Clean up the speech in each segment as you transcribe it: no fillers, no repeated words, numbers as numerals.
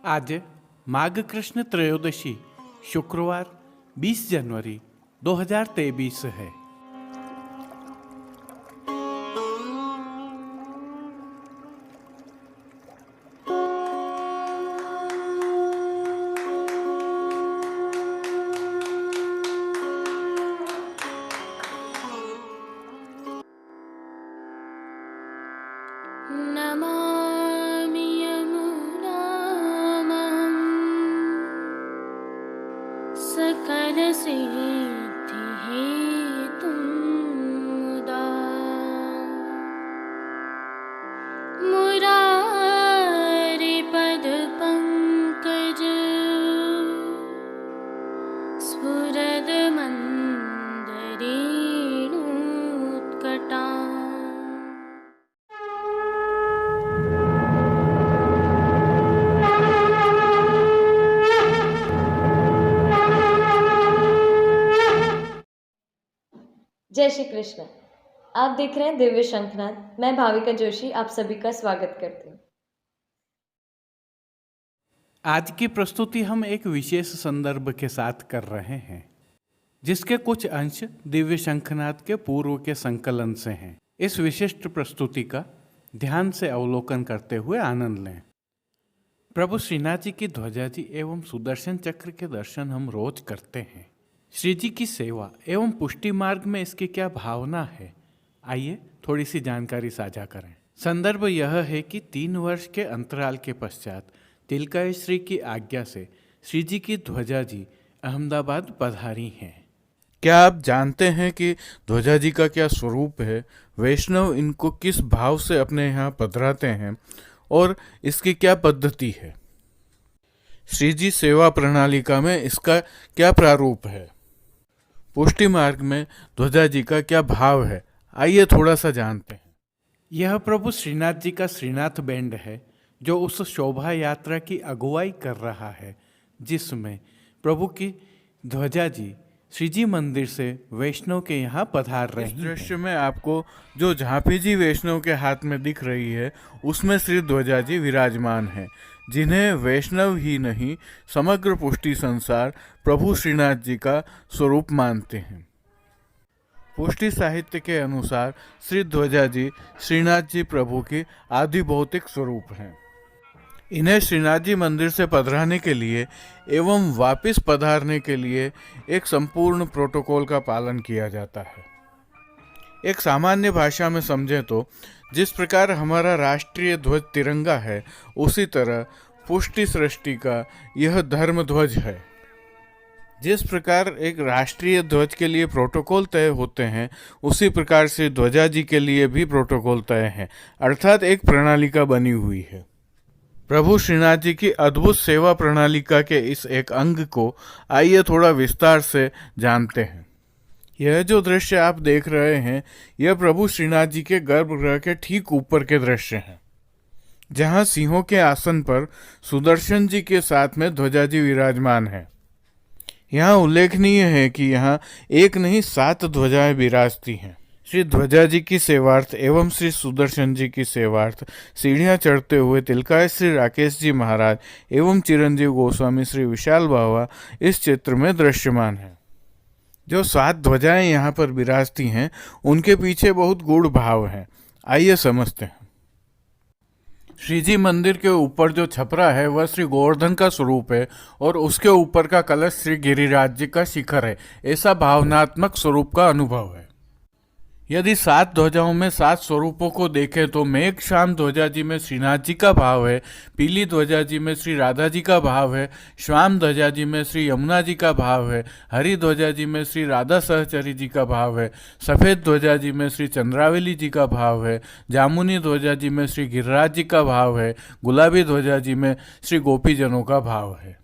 आज माघ कृष्ण त्रयोदशी शुक्रवार 20 जनवरी 2023 है। नमामि यमुनामहं सकलसिद्धिहेतुं मुदा मुरारिपदपङ्कज स्फुरदमन्दरेणुत्कटा। जय श्री कृष्ण। आप देख रहे हैं दिव्य शंखनाद। मैं भाविका जोशी आप सभी का स्वागत करती हूँ। आज की प्रस्तुति हम एक विशेष संदर्भ के साथ कर रहे हैं, जिसके कुछ अंश दिव्य शंखनाद के पूर्व के संकलन से हैं। इस विशिष्ट प्रस्तुति का ध्यान से अवलोकन करते हुए आनंद लें। प्रभु श्रीनाथ जी की ध्वजा जी एवं सुदर्शन चक्र के दर्शन हम रोज करते हैं। श्री जी की सेवा एवं पुष्टि मार्ग में इसकी क्या भावना है, आइए थोड़ी सी जानकारी साझा करें। संदर्भ यह है कि 3 वर्ष के अंतराल के पश्चात तिलकाय श्री की आज्ञा से श्री जी की ध्वजा जी अहमदाबाद पधारी हैं। क्या आप जानते हैं कि ध्वजा जी का क्या स्वरूप है, वैष्णव इनको किस भाव से अपने यहाँ पधराते हैं और इसकी क्या पद्धति है? श्री जी सेवा प्रणालिका में इसका क्या प्रारूप है? पुष्टि मार्ग में ध्वजा जी का क्या भाव है, आइए थोड़ा सा जानते हैं। यह प्रभु श्रीनाथ जी का श्रीनाथ बैंड है, जो उस शोभा यात्रा की अगुवाई कर रहा है, जिसमें प्रभु की ध्वजा जी श्री जी मंदिर से वैष्णव के यहाँ पधार रही हैं। इस दृश्य में आपको जो झांपी जी वैष्णव के हाथ में दिख रही है, उसमें श्री ध्वजा जी विराजमान है, जिन्हें वैष्णव ही नहीं समग्र पुष्टि संसार प्रभु श्रीनाथ जी का स्वरूप मानते हैं। पुष्टि साहित्य के अनुसार श्री ध्वजा जी श्रीनाथ जी प्रभु की आदि भौतिक स्वरूप हैं। इन्हें श्रीनाथ जी मंदिर से पधराने के लिए एवं वापस पधारने के लिए एक संपूर्ण प्रोटोकॉल का पालन किया जाता है। एक सामान्य भाषा में समझें तो जिस प्रकार हमारा राष्ट्रीय ध्वज तिरंगा है, उसी तरह पुष्टि सृष्टि का यह धर्म ध्वज है। जिस प्रकार एक राष्ट्रीय ध्वज के लिए प्रोटोकॉल तय होते हैं, उसी प्रकार से ध्वजा जी के लिए भी प्रोटोकॉल तय है, अर्थात एक प्रणालिका बनी हुई है। प्रभु श्रीनाथ जी की अद्भुत सेवा प्रणालिका के इस एक अंग को आइए थोड़ा विस्तार से जानते हैं। यह जो दृश्य आप देख रहे हैं, यह प्रभु श्रीनाथ जी के गर्भगृह के ठीक ऊपर के दृश्य हैं, जहां सिंहों के आसन पर सुदर्शन जी के साथ में ध्वजा जी विराजमान है। यहाँ उल्लेखनीय है कि यहाँ एक नहीं 7 ध्वजाएं विराजती हैं। श्री ध्वजा जी की सेवार्थ एवं श्री सुदर्शन जी की सेवार्थ सीढ़ियाँ चढ़ते हुए तिलकाय श्री राकेश जी महाराज एवं चिरंजीव गोस्वामी श्री विशाल बाबा इस चित्र में दृश्यमान है। जो 7 ध्वजाएं यहाँ पर विराजती हैं, उनके पीछे बहुत गूढ़ भाव है, आइए समझते हैं। श्री जी मंदिर के ऊपर जो छपरा है वह श्री गोवर्धन का स्वरूप है और उसके ऊपर का कलश श्री गिरिराज जी का शिखर है। ऐसा भावनात्मक स्वरूप का अनुभव है। यदि 7 ध्वजाओं में 7 स्वरूपों को देखें तो मेघ श्याम ध्वजा जी में श्रीनाथ जी का भाव है, पीली ध्वजा जी में श्री राधा जी का भाव है, श्याम ध्वजा जी में श्री यमुना जी का भाव है, हरी ध्वजा जी में श्री राधा सहचरी जी का भाव है, सफ़ेद ध्वजा जी में श्री चंद्रावली जी का भाव है, जामुनी ध्वजा जी में श्री गिरिराज जी का भाव है, गुलाबी ध्वजा जी में श्री गोपीजनों का भाव है।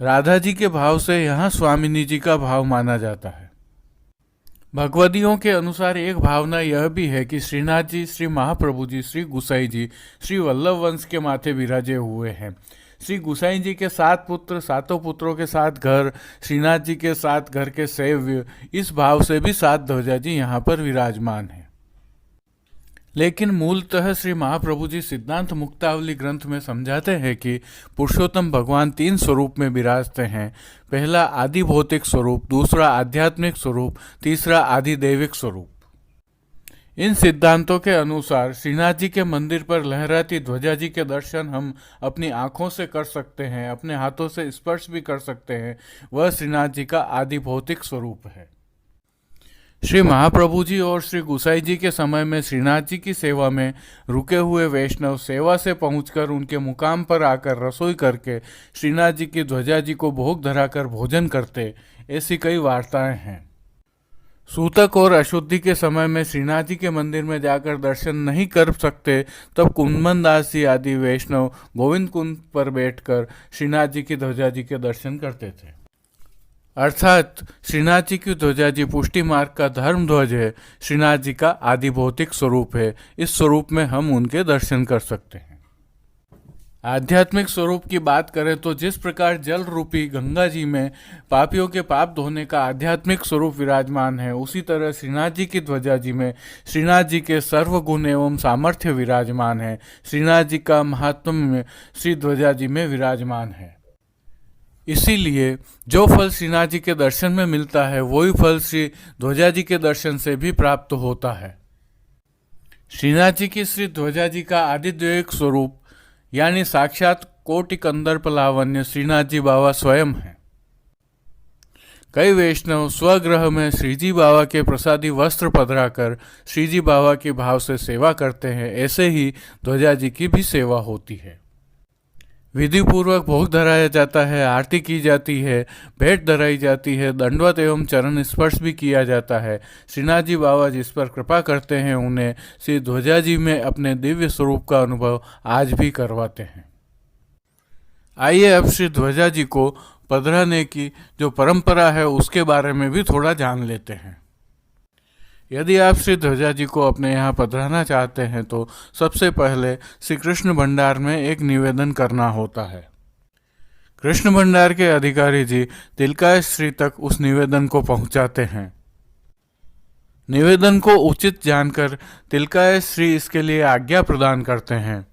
राधा जी के भाव से यहाँ स्वामिनी जी का भाव माना जाता है। भगवदियों के अनुसार एक भावना यह भी है कि श्रीनाथ जी, श्री महाप्रभु जी, श्री गुसाई जी श्री वल्लभ वंश के माथे विराजे हुए हैं। श्री गुसाई जी के 7 पुत्र, 7 पुत्रों के 7 घर, श्रीनाथ जी के 7 घर के सेव्य, इस भाव से भी 7 ध्वजा जी यहाँ पर विराजमान हैं। लेकिन मूलतः श्री महाप्रभु जी सिद्धांत मुक्तावली ग्रंथ में समझाते हैं कि पुरुषोत्तम भगवान 3 स्वरूप में विराजते हैं। पहला आदि भौतिक स्वरूप, दूसरा आध्यात्मिक स्वरूप, तीसरा आदि दैविक स्वरूप। इन सिद्धांतों के अनुसार श्रीनाथ जी के मंदिर पर लहराती ध्वजा जी के दर्शन हम अपनी आंखों से कर सकते हैं, अपने हाथों से स्पर्श भी कर सकते हैं। वह श्रीनाथ जी का आदि भौतिक स्वरूप है। श्री महाप्रभु जी और श्री गुसाई जी के समय में श्रीनाथ जी की सेवा में रुके हुए वैष्णव सेवा से पहुंचकर उनके मुकाम पर आकर रसोई करके श्रीनाथ जी की ध्वजा जी को भोग धराकर भोजन करते, ऐसी कई वार्ताएं हैं। सूतक और अशुद्धि के समय में श्रीनाथ जी के मंदिर में जाकर दर्शन नहीं कर सकते, तब कुंदन दास जी आदि वैष्णव गोविंद कुंड पर बैठकर श्रीनाथ जी की ध्वजा जी के दर्शन करते थे। अर्थात श्रीनाथ जी की ध्वजा जी पुष्टि मार्ग का धर्म ध्वज है, श्रीनाथ जी का आदि भौतिक स्वरूप है। इस स्वरूप में हम उनके दर्शन कर सकते हैं। आध्यात्मिक स्वरूप की बात करें तो जिस प्रकार जल रूपी गंगा जी में पापियों के पाप धोने का आध्यात्मिक स्वरूप विराजमान है, उसी तरह श्रीनाथ जी की ध्वजा जी में श्रीनाथ जी के सर्वगुण एवं सामर्थ्य विराजमान है। श्रीनाथ जी का महात्म्य श्री ध्वजा जी में विराजमान है। इसीलिए जो फल श्रीनाथ जी के दर्शन में मिलता है, वही फल श्री ध्वजा जी के दर्शन से भी प्राप्त होता है। श्रीनाथ जी की श्री ध्वजा जी का आदिदैविक स्वरूप यानी साक्षात कोटि कंदर्प लावण्य श्रीनाथ जी बाबा स्वयं है। कई वैष्णव स्वगृह में श्रीजी बाबा के प्रसादी वस्त्र पधराकर श्रीजी बाबा के भाव से सेवा करते हैं। ऐसे ही ध्वजा जी की भी सेवा होती है। विधि पूर्वक भोग धराया जाता है, आरती की जाती है, भेंट धराई जाती है, दंडवत एवं चरण स्पर्श भी किया जाता है। श्रीनाथ जी बाबा जिस पर कृपा करते हैं, उन्हें श्री ध्वजा जी में अपने दिव्य स्वरूप का अनुभव आज भी करवाते हैं। आइए अब श्री ध्वजा जी को पधराने की जो परंपरा है उसके बारे में भी थोड़ा जान लेते हैं। यदि आप श्री ध्वजा जी को अपने यहाँ पधराना चाहते हैं तो सबसे पहले श्री कृष्ण भंडार में एक निवेदन करना होता है। कृष्ण भंडार के अधिकारी जी तिलकाय श्री तक उस निवेदन को पहुंचाते हैं। निवेदन को उचित जानकर तिलकाय श्री इसके लिए आज्ञा प्रदान करते हैं।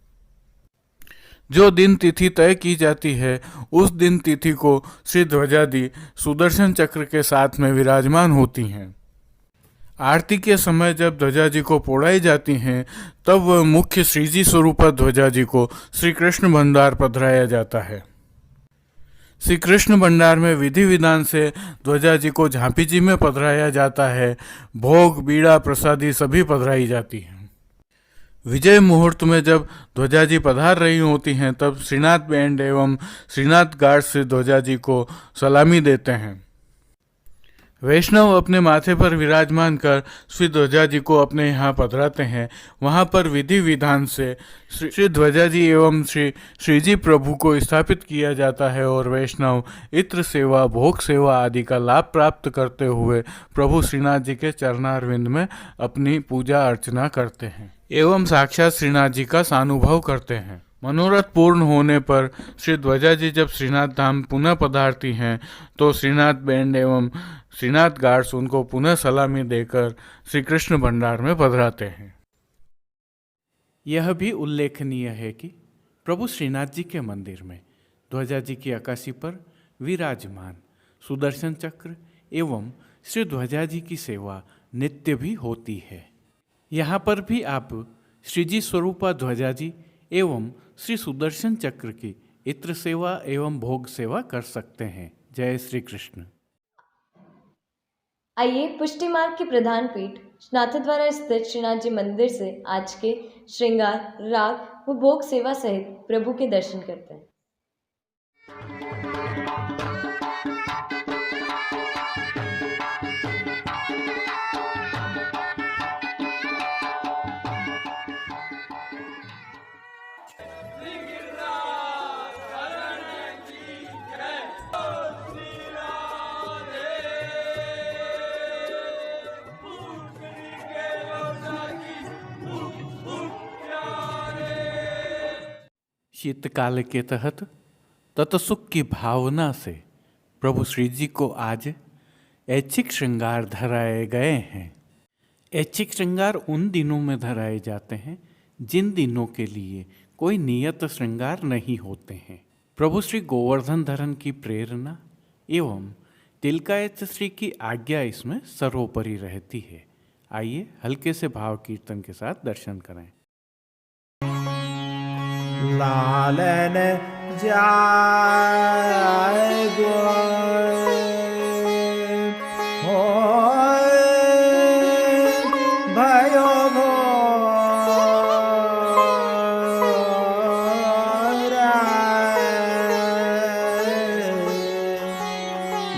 जो दिन तिथि तय की जाती है, उस दिन तिथि को श्री ध्वजा जी सुदर्शन चक्र के साथ में विराजमान होती हैं। आरती के समय जब ध्वजा जी को पोड़ाई जाती हैं, तब वह मुख्य श्रीजी स्वरूप ध्वजा जी को श्री कृष्ण भंडार पधराया जाता है। श्री कृष्ण भंडार में विधि विधान से ध्वजा जी को झांपी जी में पधराया जाता है। भोग, बीड़ा, प्रसादी सभी पधराई जाती हैं। विजय मुहूर्त में जब ध्वजा जी पधार रही होती हैं, तब श्रीनाथ बैंड एवं श्रीनाथ गार्ड से ध्वजा जी को सलामी देते हैं। वैष्णव अपने माथे पर विराजमान कर श्री ध्वजा जी को अपने यहाँ पधराते हैं। वहाँ पर विधि विधान से श्री ध्वजा जी एवं श्रीजी प्रभु को स्थापित किया जाता है और वैष्णव इत्र सेवा, भोग सेवा आदि का लाभ प्राप्त करते हुए प्रभु श्रीनाथ जी के चरणारविंद में अपनी पूजा अर्चना करते हैं एवं साक्षात श्रीनाथ जी का सानुभव करते हैं। मनोरथ पूर्ण होने पर श्री ध्वजा जी जब श्रीनाथ धाम पुनः पधारती हैं, तो श्रीनाथ बैंड एवं श्रीनाथ गार्ड्स उनको पुनः सलामी देकर श्री कृष्ण भंडार में पधराते हैं। यह भी उल्लेखनीय है कि प्रभु श्रीनाथ जी के मंदिर में ध्वजा जी की अक्कासी पर विराजमान सुदर्शन चक्र एवं श्री ध्वजा जी की सेवा नित्य भी होती है। यहाँ पर भी आप श्रीजी स्वरूपा ध्वजा जी एवं श्री सुदर्शन चक्र की इत्र सेवा एवं भोग सेवा कर सकते हैं। जय श्री कृष्ण। आइए पुष्टि मार्ग की प्रधान पीठ नाथद्वारा स्थित श्रीनाथ जी मंदिर से आज के श्रृंगार, राग व भोग सेवा सहित प्रभु के दर्शन करते हैं। शीतकाल के तहत तत्सुख की भावना से प्रभु श्री जी को आज ऐच्छिक श्रृंगार धराए गए हैं। ऐच्छिक श्रृंगार उन दिनों में धराए जाते हैं जिन दिनों के लिए कोई नियत श्रृंगार नहीं होते हैं। प्रभु श्री गोवर्धन धरन की प्रेरणा एवं तिलकायत श्री की आज्ञा इसमें सर्वोपरि रहती है। आइए हल्के से भाव कीर्तन के साथ दर्शन करें। लालन जाय गो हो भयो घोरा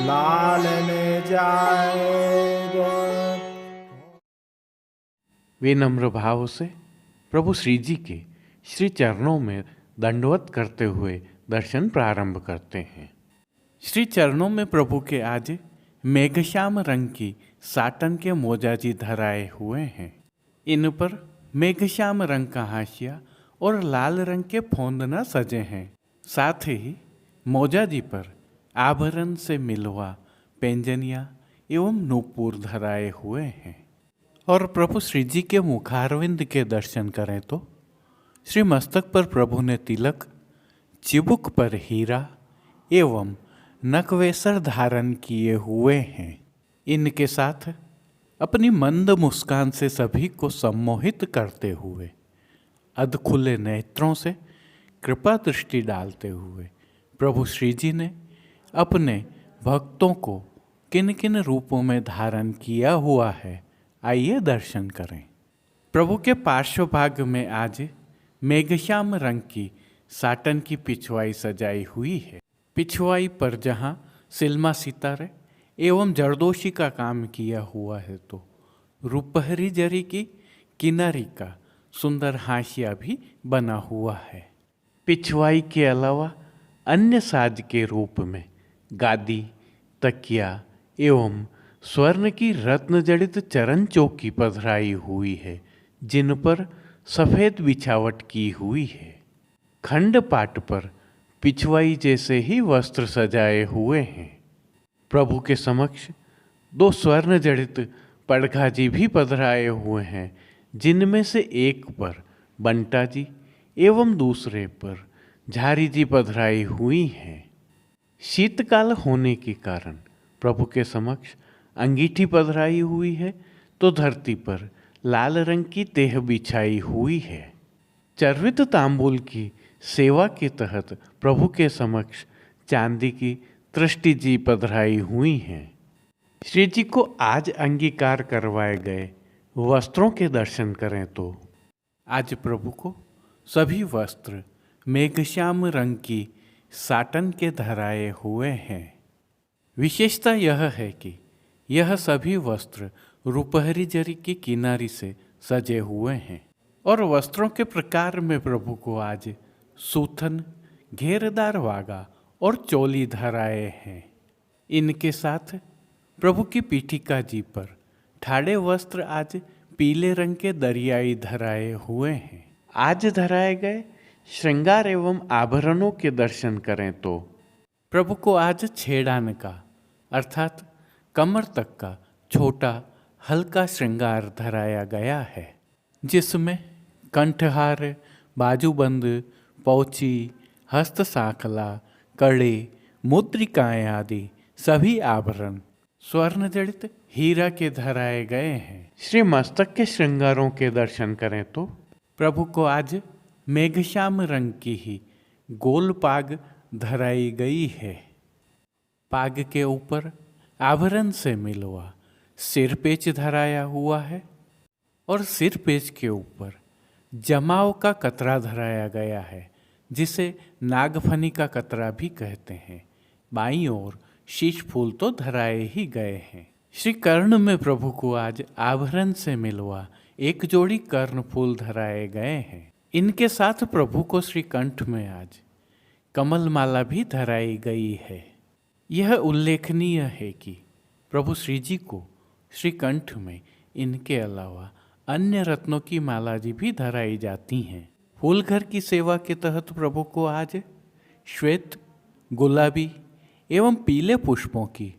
लालन जाय गो। विनम्र भाव से प्रभु श्री जी के श्री चरणों में दंडवत करते हुए दर्शन प्रारंभ करते हैं। श्री चरणों में प्रभु के आज मेघश्याम रंग की साटन के मोजाजी धराए हुए हैं। इन पर मेघश्याम रंग का हाशिया और लाल रंग के फौंदना सजे हैं। साथ ही मोजाजी पर आभरण से मिलवा पेंजनिया एवं नूपुर धराए हुए हैं। और प्रभु श्री जी के मुखारविंद के दर्शन करें तो श्री मस्तक पर प्रभु ने तिलक, चिबुक पर हीरा एवं नकवेसर धारण किए हुए हैं। इनके साथ अपनी मंद मुस्कान से सभी को सम्मोहित करते हुए अधखुले नेत्रों से कृपा दृष्टि डालते हुए प्रभु श्री जी ने अपने भक्तों को किन किन रूपों में धारण किया हुआ है, आइए दर्शन करें। प्रभु के पार्श्व भाग में आज मेघश्याम रंग की साटन की पिछवाई सजाई हुई है। पिछवाई पर जहाँ सिल्मा सितारे एवं जरदोशी का काम किया हुआ है तो रुपहरी जरी की किनारी का सुंदर हाशिया भी बना हुआ है। पिछवाई के अलावा अन्य साज के रूप में गादी, तकिया एवं स्वर्ण की रत्न जड़ित चरण चौकी पधराई हुई है, जिन पर सफेद बिछावट की हुई है। खंड पाट पर पिछवाई जैसे ही वस्त्र सजाए हुए हैं। प्रभु के समक्ष दो स्वर्ण जड़ित पड़घाजी भी पधराए हुए हैं, जिनमें से एक पर बंटा जी एवं दूसरे पर झारी जी पधराई हुई हैं। शीतकाल होने के कारण प्रभु के समक्ष अंगीठी पधराई हुई है तो धरती पर लाल रंग की तेह बिछाई हुई है। चर्वित तांबूल की सेवा के तहत प्रभु के समक्ष चांदी की तृष्टि जी पधराई हुई हैं। श्री जी को आज अंगीकार करवाए गए वस्त्रों के दर्शन करें तो आज प्रभु को सभी वस्त्र मेघश्याम रंग की साटन के धराए हुए हैं। विशेषता यह है कि यह सभी वस्त्र रुपहरी जरी की किनारी से सजे हुए हैं और वस्त्रों के प्रकार में प्रभु को आज सूथन, घेरदार वागा और चोली धराए हैं। इनके साथ प्रभु की पीठिका जी पर ठाड़े वस्त्र आज पीले रंग के दरियाई धराए हुए हैं। आज धराए गए श्रृंगार एवं आभरणों के दर्शन करें तो प्रभु को आज छेड़ान का अर्थात कमर तक का छोटा हल्का श्रृंगार धराया गया है, जिसमें कंठहार, बाजूबंद, पौची, हस्त सांखला, कड़े, मुद्रिकाएं आदि सभी आभरण स्वर्ण जड़ित हीरा के धराए गए हैं। श्री मस्तक के श्रृंगारों के दर्शन करें तो प्रभु को आज मेघश्याम रंग की ही गोल पाग धराई गई है। पाग के ऊपर आभरण से मिलवा सिरपेच धराया हुआ है और सिरपेच के ऊपर जमाव का कतरा धराया गया है, जिसे नागफनी का कतरा भी कहते हैं। बाईं ओर शीश फूल तो धराए ही गए हैं। श्री कर्ण में प्रभु को आज आभरण से मिलवा एक जोड़ी कर्ण फूल धराए गए हैं। इनके साथ प्रभु को श्री कंठ में आज कमल माला भी धराई गई है। यह उल्लेखनीय है कि प्रभु श्री जी को श्री कंठ में इनके अलावा अन्य रत्नों की माला जी भी धराई जाती हैं। फूलघर की सेवा के तहत प्रभु को आज श्वेत, गुलाबी एवं पीले पुष्पों की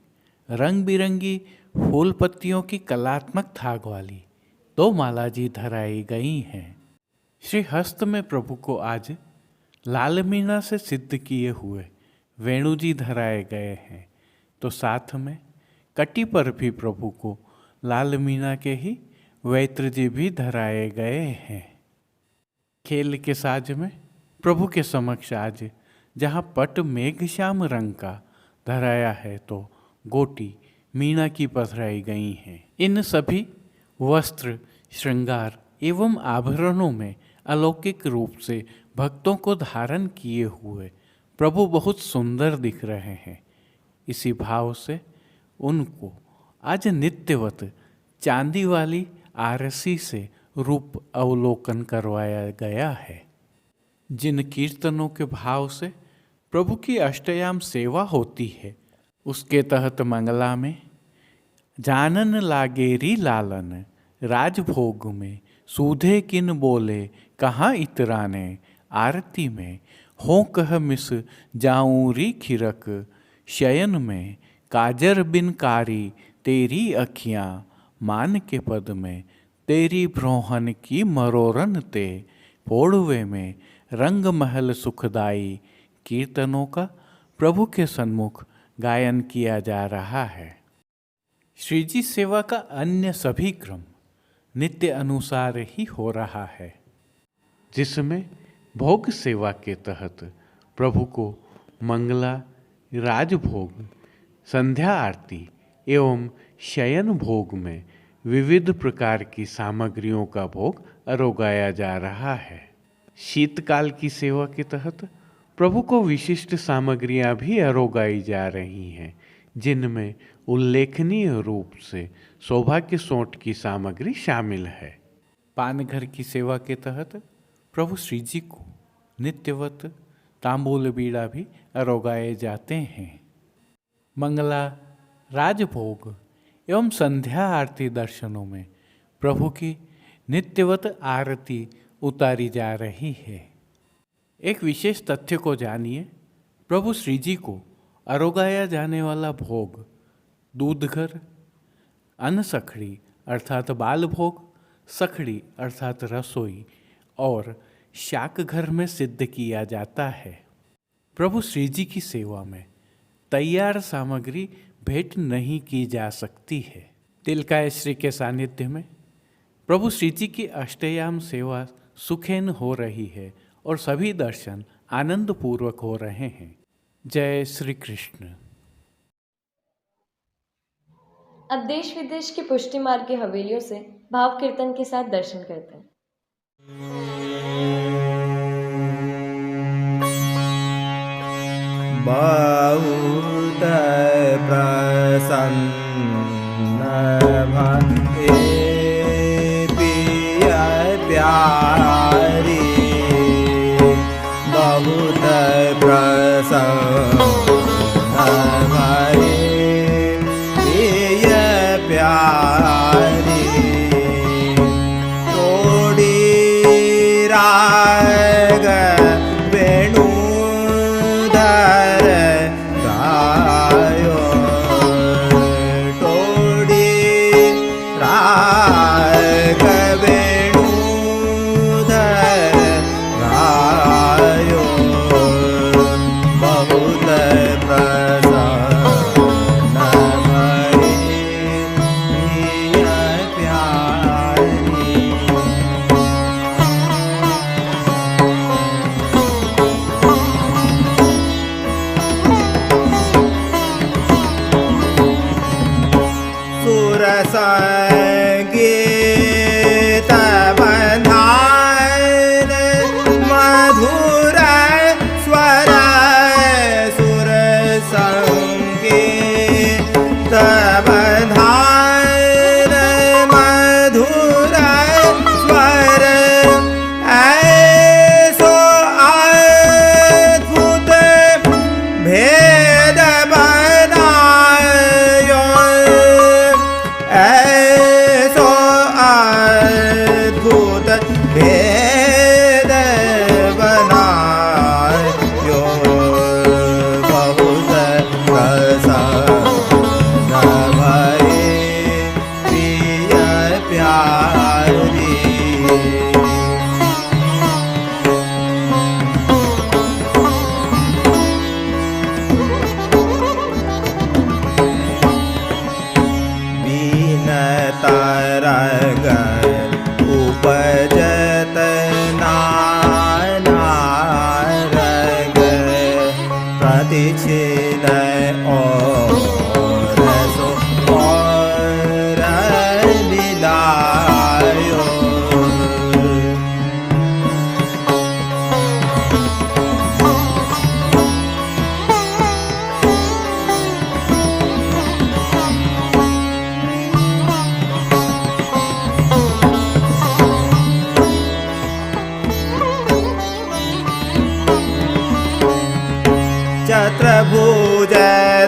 रंग बिरंगी फूल पत्तियों की कलात्मक थाग वाली 2 माला जी धराई गई हैं। श्री हस्त में प्रभु को आज लाल मीणा से सिद्ध किए हुए वेणु जी धराए गए हैं, तो साथ में कटी पर भी प्रभु को लाल मीणा के ही वैत्र जी भी धराए गए हैं। खेल के साज में प्रभु के समक्ष आज जहाँ पट मेघ श्याम रंग का धराया है, तो गोटी मीणा की पधराई गई हैं। इन सभी वस्त्र, श्रृंगार एवं आभरणों में अलौकिक रूप से भक्तों को धारण किए हुए प्रभु बहुत सुंदर दिख रहे हैं। इसी भाव से उनको आज नित्यवत चांदी वाली आरसी से रूप अवलोकन करवाया गया है। जिन कीर्तनों के भाव से प्रभु की अष्टयाम सेवा होती है, उसके तहत मंगला में जानन लागेरी लालन, राजभोग में सूधे किन बोले कहाँ इतराने, आरती में हो कह मिस जाऊं री खिरक, शयन में काजर बिन कारी तेरी अखियाँ, मान के पद में तेरी ब्रोहन की मरोरन ते, पोड़वे में रंग महल सुखदाई। कीर्तनों का प्रभु के सन्मुख गायन किया जा रहा है। श्रीजी सेवा का अन्य सभी क्रम नित्य अनुसार ही हो रहा है, जिसमें भोग सेवा के तहत प्रभु को मंगला, राजभोग, संध्या आरती एवं शयन भोग में विविध प्रकार की सामग्रियों का भोग अरोगाया जा रहा है। शीतकाल की सेवा के तहत प्रभु को विशिष्ट सामग्रियां भी अरोगाई जा रही हैं, जिनमें उल्लेखनीय रूप से सौभाग्य सोंठ की सामग्री शामिल है। पानघर की सेवा के तहत प्रभु श्री जी को नित्यवत तांबूल बीड़ा भी अरोगाए जाते हैं। मंगला, राजभोग एवं संध्या आरती दर्शनों में प्रभु की नित्यवत आरती उतारी जा रही है। एक विशेष तथ्य को जानिए। प्रभु श्री जी को अरोगाया जाने वाला भोग दूधघर, अन्न सखड़ी अर्थात बाल भोग, सखड़ी अर्थात रसोई और शाक घर में सिद्ध किया जाता है। प्रभु श्री जी की सेवा में तैयार सामग्री भेंट नहीं की जा सकती है। तिलकाय श्री के सानिध्य में प्रभु श्री जी की अष्टयाम सेवा सुखेन हो रही है और सभी दर्शन आनंद पूर्वक हो रहे हैं। जय श्री कृष्ण। अब देश विदेश की पुष्टि मार्ग की हवेलियों से भाव कीर्तन के साथ दर्शन करते हैं। बहुत प्रसन्न भये पिया प्यारी, बहुत प्रसन्न भये पिया प्यारी, तोड़ी राग वेणु संगीत बंधान मधुर स्वर सुर संगीत बंधान मधुर स्वर, ऐसो अद्भुत भेद बनायो प्रतिछिले और सो और मिलायो चतुर्भुज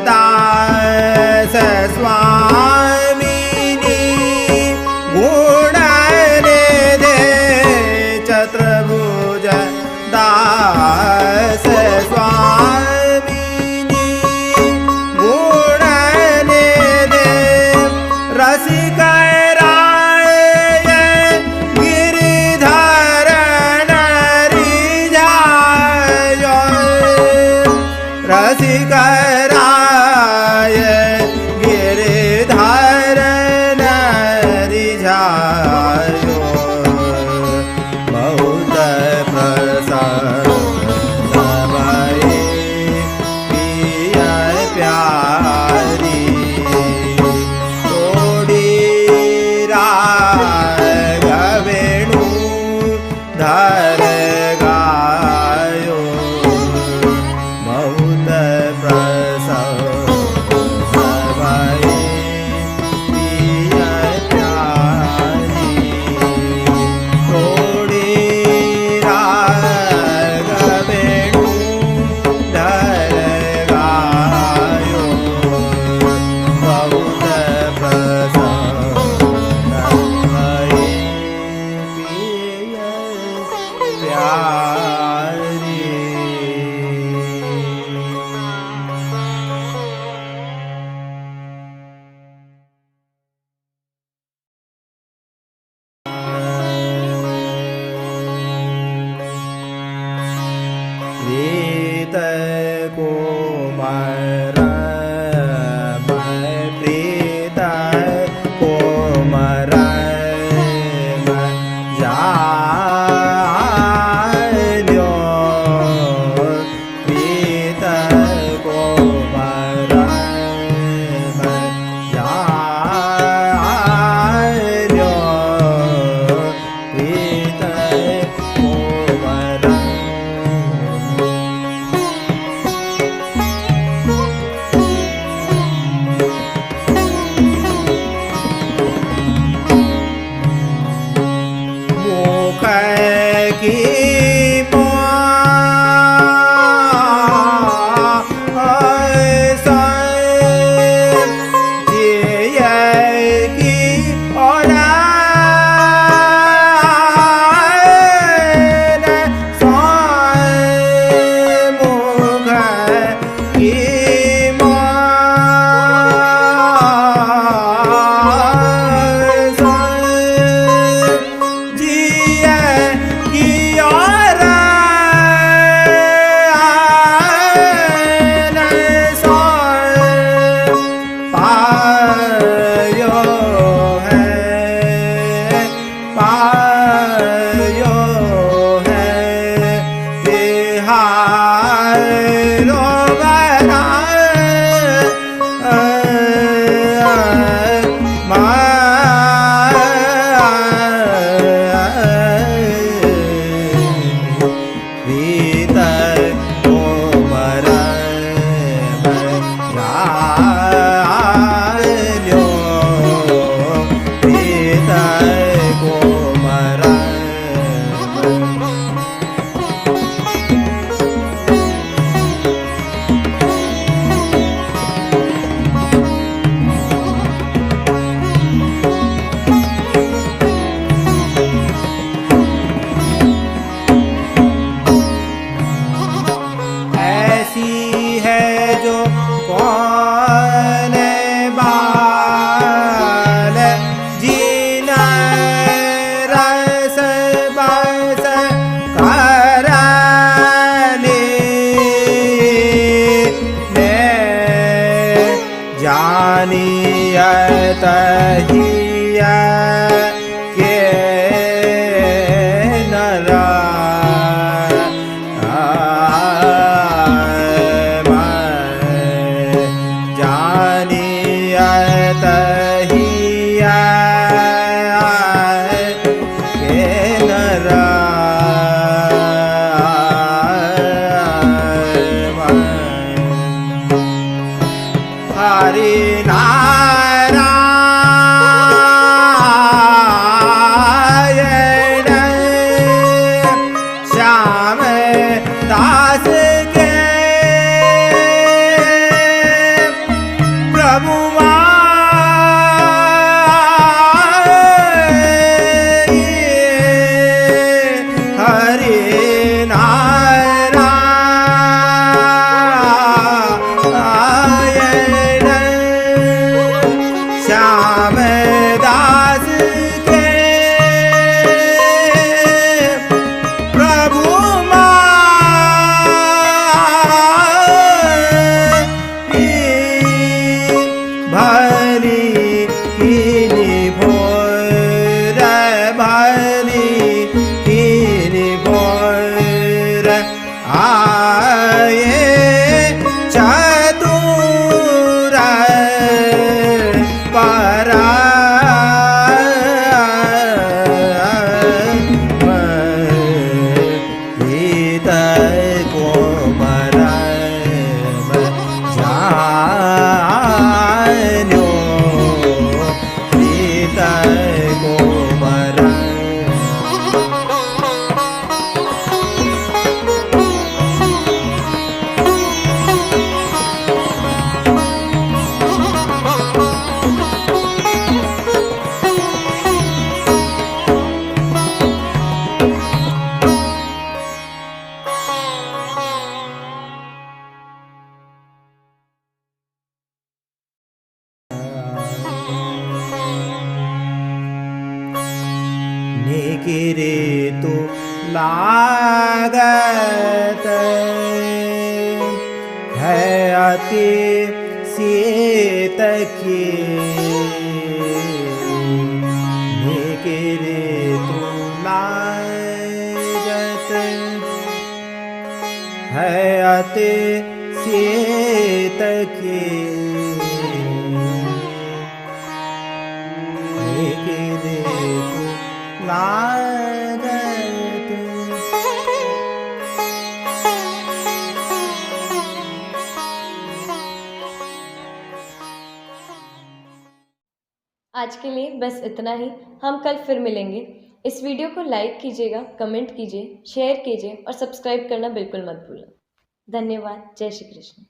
दास स्वामिनी गुणनिधे चतुर्भुज दास स्वामिनी गुणनिधे रसिक राय गिरिधर नरिझाय रसिक राय गिरिधर नरिझायो बहुत प्रसन्न भये पिय प्यारी तोड़ी राघवेणु धर गायो बहुत प्रसन्न भये पिय प्यारी तोड़ी राघवेणु धर गायो बहुत प्रसन्न भये पिय प्यारी प्रीत कोमर प्रीत कोमर जाल्यो प्रीत कोमर जाल्यो प्रीत कोमर हरि नारायण श्याम दास के प्रभु हरि नारायण श्याम दास के प्रभु भरी कीनी भोर भरी कीनी भोर आए चतुर परा गीत को जान्यो गीत को निकिरे तो लागत है अति सीत की निकिरे तो लागत है अति सीत की निकिरे तो लागत आज के लिए बस इतना ही। हम कल फिर मिलेंगे। इस वीडियो को लाइक कीजिएगा, कमेंट कीजिए, शेयर कीजिए और सब्सक्राइब करना बिल्कुल मत भूलें। धन्यवाद। जय श्री कृष्ण।